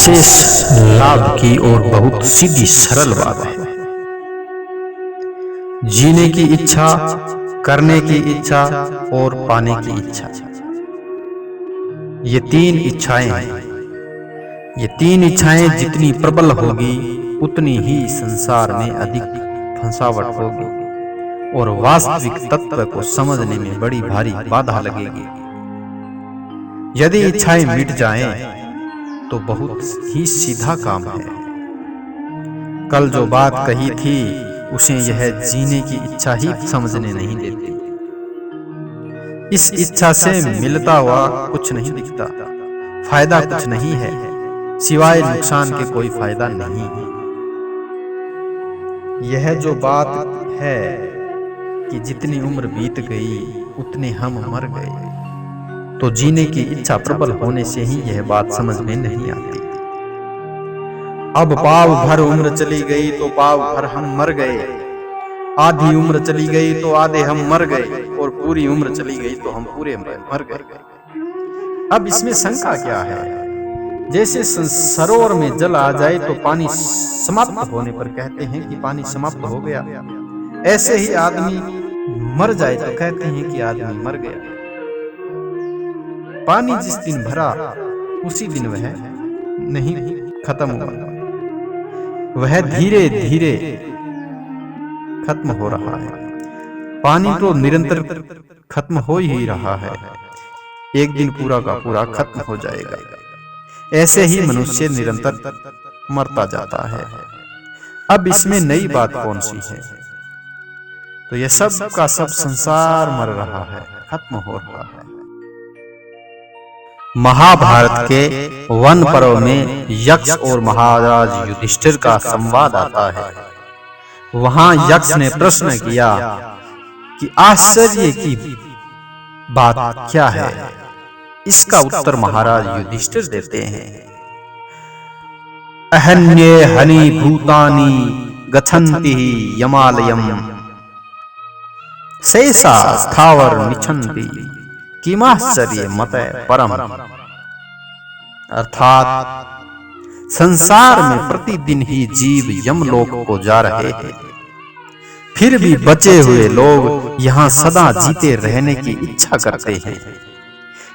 विशेष लाभ की और बहुत सीधी सरल बात है। जीने की इच्छा, करने की इच्छा और पाने की इच्छा, ये तीन इच्छाएं हैं। ये तीन इच्छाएं जितनी प्रबल होगी उतनी ही संसार में अधिक फंसावट होगी और वास्तविक तत्व को समझने में बड़ी भारी बाधा लगेगी। यदि इच्छाएं मिट जाएं तो बहुत ही सीधा काम है। कल जो बात कही थी उसे यह जीने की इच्छा ही समझने नहीं देती। इस इच्छा से मिलता हुआ कुछ नहीं दिखता, फायदा कुछ नहीं है, सिवाय नुकसान के कोई फायदा नहीं है। यह जो बात है कि जितनी उम्र बीत गई उतने हम मर गए, तो जीने की इच्छा प्रबल होने से ही यह बात समझ में नहीं आती। अब पाव भर उम्र चली गई तो पाव भर हम मर गए, आधी उम्र चली गई तो आधे हम मर गए और पूरी उम्र चली गई तो हम पूरे मर गए। अब इसमें शंका क्या है? जैसे सरोवर में जल आ जाए तो पानी समाप्त होने पर कहते हैं कि पानी समाप्त हो गया, ऐसे ही आदमी मर जाए तो कहते हैं कि आदमी मर गया। पानी जिस दिन भरा उसी दिन वह नहीं खत्म हुआ, वह धीरे धीरे खत्म हो रहा है। पानी तो निरंतर खत्म हो ही रहा है, एक दिन पूरा का पूरा खत्म हो जाएगा। ऐसे ही मनुष्य निरंतर मरता जाता है। अब इसमें नई बात कौन सी है? तो यह सब का सब संसार मर रहा है, खत्म हो रहा है। महाभारत के वन पर्व में यक्ष और महाराज युधिष्ठिर का संवाद आता है। वहां यक्ष ने प्रश्न किया कि आश्चर्य की बात क्या है? इसका उत्तर महाराज युधिष्ठिर देते हैं, अहन्ये हनि भूतानि गच्छन्ति यमालयम शेषा स्थावर निच्छन्ति किमाश्चर्य मत परम। अर्थात संसार में प्रतिदिन ही जीव यमलोक को जा रहे हैं, फिर भी बचे हुए लोग यहाँ सदा जीते रहने की इच्छा करते हैं।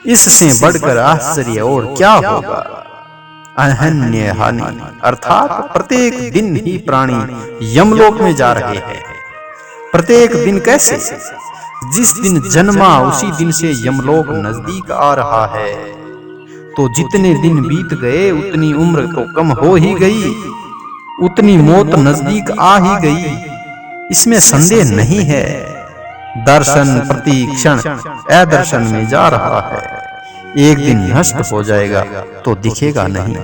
इससे बढ़कर आश्चर्य और क्या होगा? अहन्य हानि अर्थात प्रत्येक दिन ही प्राणी यमलोक में जा रहे हैं। प्रत्येक दिन कैसे? जिस दिन जन्मा उसी दिन से यमलोक नजदीक आ रहा है। तो जितने दिन बीत गए उतनी उम्र तो कम हो ही गई, उतनी मौत नजदीक आ ही गई, इसमें संदेह नहीं है। दर्शन प्रति क्षण अदर्शन में जा रहा है, एक दिन नष्ट हो जाएगा तो दिखेगा नहीं।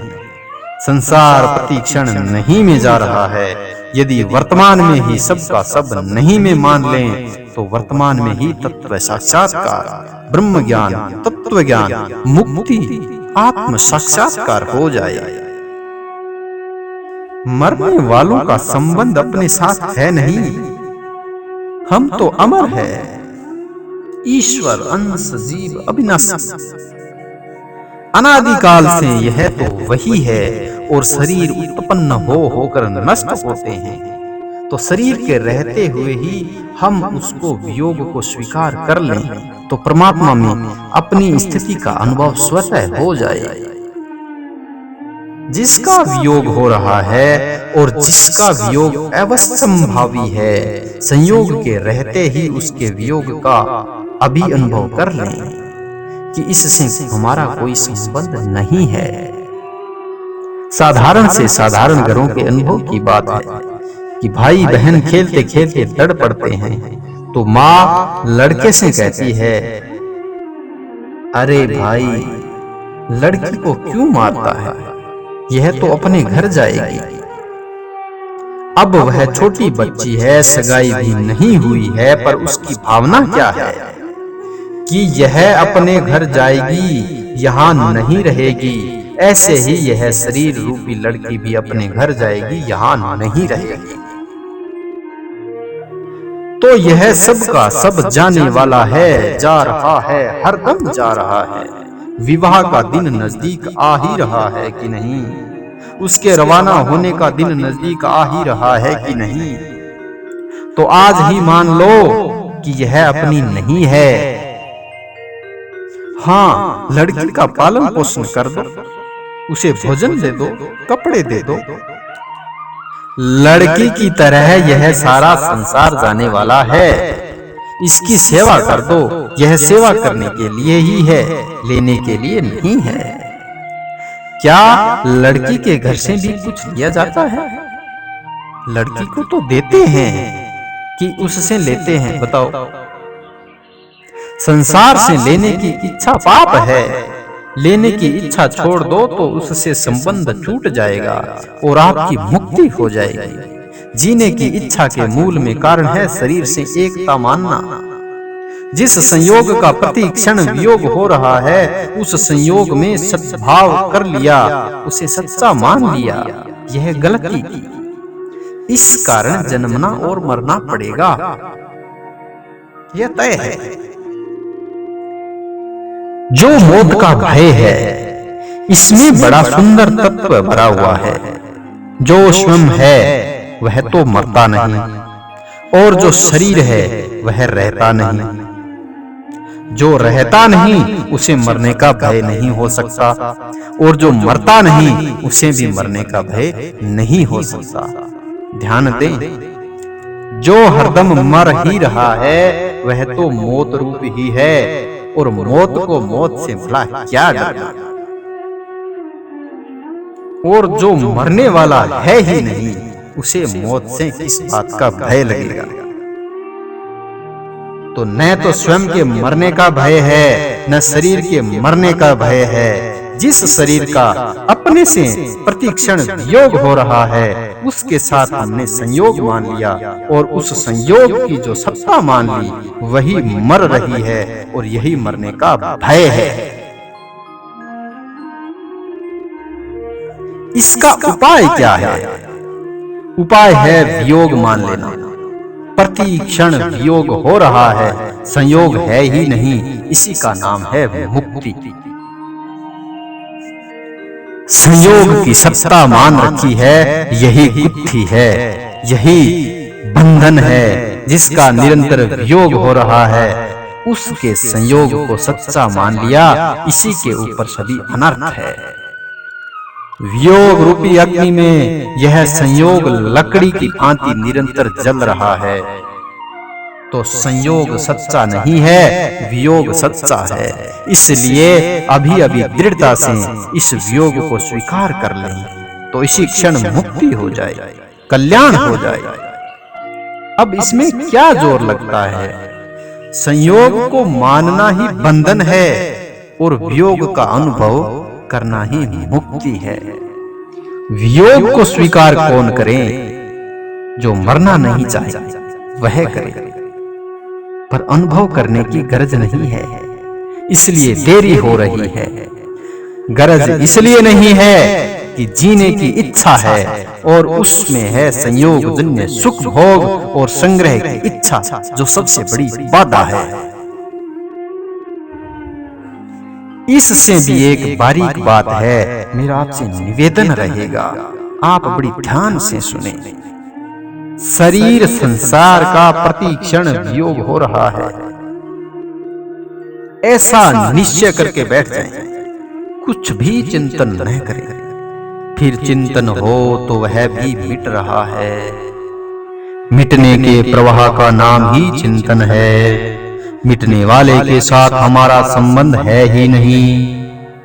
संसार प्रति क्षण नहीं में जा रहा है। यदि वर्तमान में ही सब का सब नहीं में मान लें तो वर्तमान में ही तत्व साक्षात्कार, ब्रह्म ज्ञान, तत्व ज्ञान, मुक्ति, आत्म साक्षात्कार हो जाए। मरने वालों का संबंध अपने साथ है नहीं, हम तो अमर है। ईश्वर अंश जीव अविनाशी, अनादिकाल से यह तो वही है। और शरीर उत्पन्न होकर नष्ट होते हैं, तो शरीर के रहते हुए ही हम उसको वियोग को स्वीकार कर लें तो परमात्मा में अपनी स्थिति का अनुभव स्वतः हो जाए। जिसका वियोग हो रहा है और जिसका वियोग अवश्यंभावी है, संयोग के रहते ही उसके वियोग का अभी अनुभव कर लें कि इससे हमारा कोई संबंध नहीं है। साधारण से साधारण घरों के अनुभव की बात है कि भाई बहन खेलते खेलते लड़ पड़ते हैं, तो माँ लड़के से कहती है, अरे भाई लड़की को क्यों मारता है, यह तो अपने घर जाएगी। अब वह छोटी बच्ची है, सगाई भी नहीं हुई है, पर उसकी भावना क्या है कि यह अपने घर जाएगी, यहाँ नहीं रहेगी। ऐसे ही यह शरीर रूपी लड़की भी अपने घर जाएगी, यहाँ नहीं रहेगी। तो यह सब का सब जाने वाला है, जा रहा है, हरदम जा रहा है। विवाह का दिन नजदीक आ ही रहा है कि नहीं? उसके रवाना होने का दिन नजदीक आ ही रहा है कि नहीं, तो आज ही मान लो कि यह अपनी नहीं है। हाँ, लड़की का पालन पोषण कर दो, उसे भोजन दे दो, कपड़े दे दो। लड़की की तरह यह सारा संसार जाने वाला है। इसकी सेवा कर दो, यह सेवा करने के लिए ही है, लेने के लिए नहीं है। क्या लड़की के घर से भी कुछ लिया जाता है? लड़की को तो देते हैं कि उससे लेते हैं, बताओ। संसार से लेने की इच्छा पाप है। लेने की इच्छा छोड़ दो तो उससे संबंध छूट जाएगा और आपकी मुक्ति हो जाएगी। जीने की इच्छा के मूल में कारण है शरीर से एकता मानना। जिस संयोग का प्रति क्षण वियोग हो रहा है, उस संयोग में सद्भाव कर लिया, उसे सच्चा मान लिया, यह गलती की। इस कारण जन्मना और मरना पड़ेगा, यह तय है। जो मौत का भय है, इसमें बड़ा सुंदर तत्व भरा हुआ है। जो स्वयं है वह तो मरता नहीं, और जो शरीर है वह रहता नहीं। जो रहता नहीं उसे मरने का भय नहीं हो सकता, और जो मरता नहीं उसे भी मरने का भय नहीं हो सकता। ध्यान दें, जो हरदम मर ही रहा है वह तो मौत रूप ही है, और मौत को मौत से भला क्या डरना। और जो मरने वाला है ही नहीं, उसे मौत से किस बात का भय लगेगा। तो न तो स्वयं के मरने का भय है, न शरीर के मरने का भय है। जिस शरीर का अपने से प्रतिक्षण वियोग हो रहा है, उसके साथ हमने संयोग मान लिया, और उस संयोग की जो सत्ता मान ली वही मर रही है, और यही मरने का भय है। इसका उपाय क्या है? उपाय है वियोग मान लेना। प्रति क्षण वियोग हो रहा है, संयोग है ही नहीं, इसी का नाम है मुक्ति। संयोग की सत्ता मान रखी है, यही बुद्धि है, यही बंधन है। जिसका निरंतर वियोग हो रहा है, उसके संयोग को सच्चा मान लिया, इसी के ऊपर सभी अनर्थ है। वियोग रूपी अग्नि में यह संयोग लकड़ी की भांति निरंतर जल रहा है, तो संयोग सच्चा नहीं है, वियोग सच्चा है। इसलिए अभी अभी दृढ़ता से इस वियोग को स्वीकार कर लें, तो इसी क्षण मुक्ति हो जाए, कल्याण हो जाए। अब इसमें क्या जोर लगता है? संयोग को मानना ही बंधन है, और वियोग का अनुभव करना ही मुक्ति है। वियोग को स्वीकार कौन करे? जो मरना नहीं चाहे वह करे, पर अनुभव करने की गरज नहीं है, इसलिए देरी हो रही है। गरज इसलिए नहीं है कि जीने की इच्छा है, और उसमें है संयोग जन्य सुख भोग और संग्रह की इच्छा, जो सबसे बड़ी बाधा है। इससे भी एक बारीक बात है, मेरा आपसे निवेदन रहेगा, आप बड़ी ध्यान से सुने। शरीर संसार का प्रति क्षण वियोग हो रहा है, ऐसा निश्चय करके बैठ जाएं, कुछ भी चिंतन न करें। फिर चिंतन हो तो वह भी मिट रहा है। मिटने के प्रवाह का नाम ही चिंतन है। मिटने वाले के साथ हमारा संबंध है ही नहीं।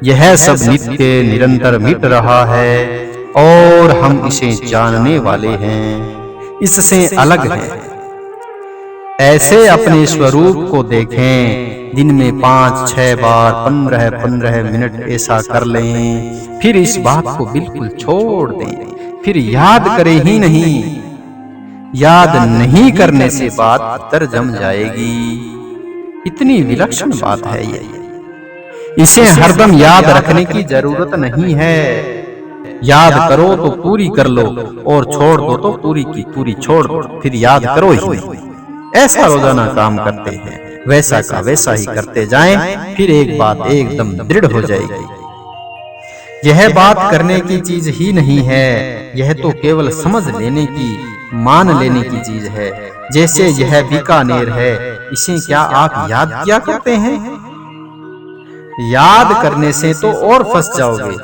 यह सब नित्य निरंतर मिट रहा है, और हम इसे जानने वाले हैं, इससे अलग है। ऐसे अपने स्वरूप को देखें, दिन में 5-6 बार 15-15 मिनट ऐसा कर लें, फिर इस बात को बिल्कुल छोड़ दें, फिर याद करें ही नहीं। याद नहीं करने से बात तर जम जाएगी। इतनी विलक्षण बात है ये। इसे हरदम याद रखने की जरूरत नहीं है। याद करो तो पूरी कर लो, और छोड़ दो तो पूरी की पूरी छोड़ दो, फिर याद करो ही नहीं। ऐसा रोजाना काम करते हैं, वैसा का वैसा ही करते जाएं, फिर एक बात एकदम दृढ़ हो जाएगी। यह बात करने की चीज ही नहीं है, यह तो केवल समझ लेने की, मान लेने की चीज है। जैसे यह बीकानेर है, इसे क्या आप याद किया करते हैं? याद करने से तो और फंस जाओगे,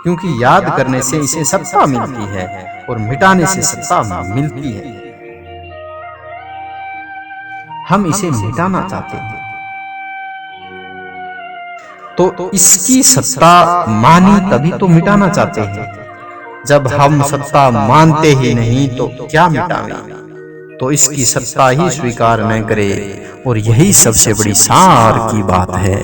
क्योंकि याद करने से इसे सत्ता मिलती है और मिटाने से सत्ता मिलती है। हम इसे मिटाना चाहते हैं तो इसकी सत्ता मानी तभी तो मिटाना चाहते हैं। जब हम सत्ता मानते ही नहीं तो क्या मिटावें? तो इसकी सत्ता ही स्वीकार न करे, और यही सबसे बड़ी सार की बात है।